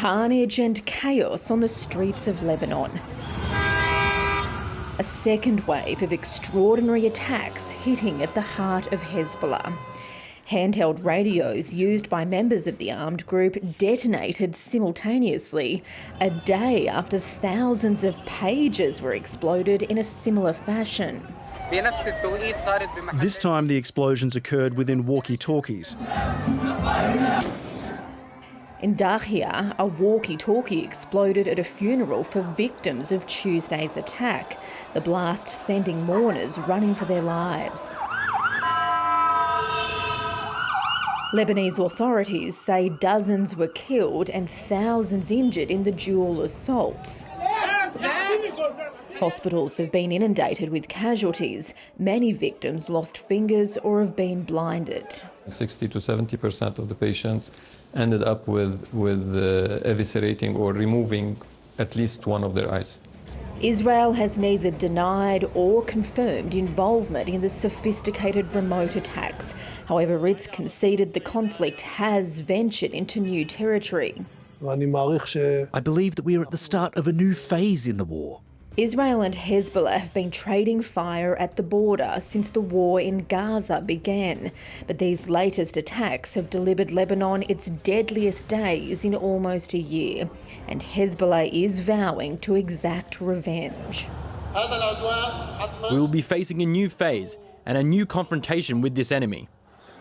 Carnage and chaos on the streets of Lebanon. A second wave of extraordinary attacks hitting at the heart of Hezbollah. Handheld radios used by members of the armed group detonated simultaneously a day after thousands of pages were exploded in a similar fashion. This time the explosions occurred within walkie-talkies. In Dahia, a walkie-talkie exploded at a funeral for victims of Tuesday's attack, the blast sending mourners running for their lives. Lebanese authorities say dozens were killed and thousands injured in the dual assaults. Hospitals have been inundated with casualties. Many victims lost fingers or have been blinded. 60 to 70% of the patients ended up with eviscerating or removing at least one of their eyes. Israel has neither denied or confirmed involvement in the sophisticated remote attacks. However, it's conceded the conflict has ventured into new territory. I believe that we are at the start of a new phase in the war. Israel and Hezbollah have been trading fire at the border since the war in Gaza began. But these latest attacks have delivered Lebanon its deadliest days in almost a year. And Hezbollah is vowing to exact revenge. We will be facing a new phase and a new confrontation with this enemy.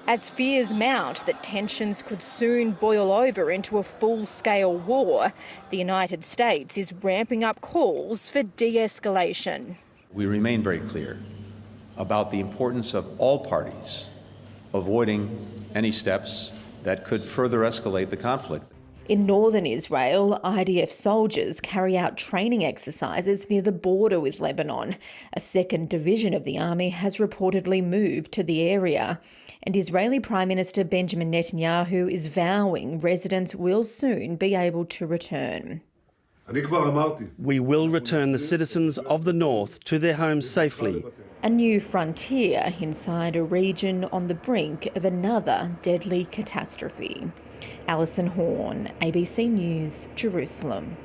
As fears mount that tensions could soon boil over into a full-scale war, the United States is ramping up calls for de-escalation. We remain very clear about the importance of all parties avoiding any steps that could further escalate the conflict. In northern Israel, IDF soldiers carry out training exercises near the border with Lebanon. A second division of the army has reportedly moved to the area. And Israeli Prime Minister Benjamin Netanyahu is vowing residents will soon be able to return. We will return the citizens of the north to their homes safely. A new frontier inside a region on the brink of another deadly catastrophe. Alison Horn, ABC News, Jerusalem.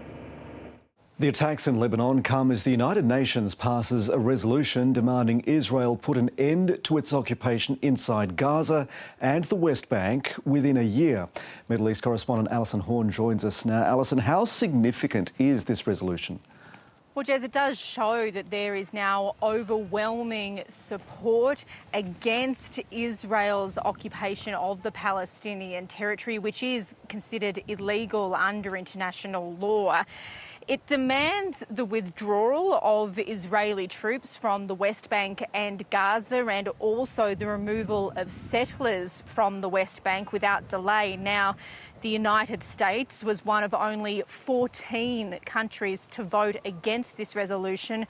The attacks in Lebanon come as the United Nations passes a resolution demanding Israel put an end to its occupation inside Gaza and the West Bank within a year. Middle East correspondent Alison Horn joins us now. Alison, how significant is this resolution? Well, Jez, it does show that there is now overwhelming support against Israel's occupation of the Palestinian territory, which is considered illegal under international law. It demands the withdrawal of Israeli troops from the West Bank and Gaza and also the removal of settlers from the West Bank without delay. Now, the United States was one of only 14 countries to vote against this resolution.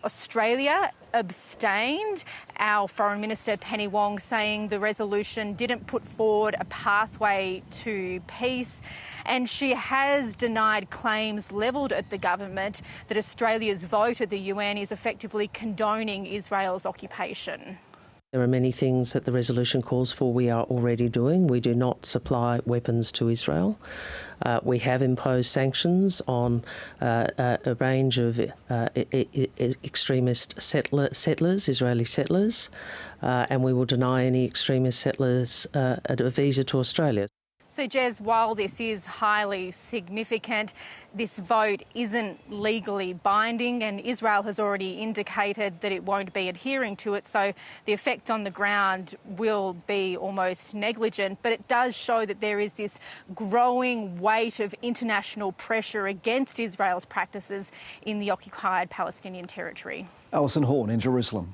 Australia abstained, our Foreign Minister Penny Wong saying the resolution didn't put forward a pathway to peace, and she has denied claims levelled at the government that Australia's vote at the UN is effectively condoning Israel's occupation. There are many things that the resolution calls for we are already doing. We do not supply weapons to Israel. We have imposed sanctions on a range of extremist settlers, Israeli settlers, and we will deny any extremist settlers a visa to Australia. So, Jez, while this is highly significant, this vote isn't legally binding, and Israel has already indicated that it won't be adhering to it, so the effect on the ground will be almost negligent. But it does show that there is this growing weight of international pressure against Israel's practices in the occupied Palestinian territory. Alison Horn in Jerusalem.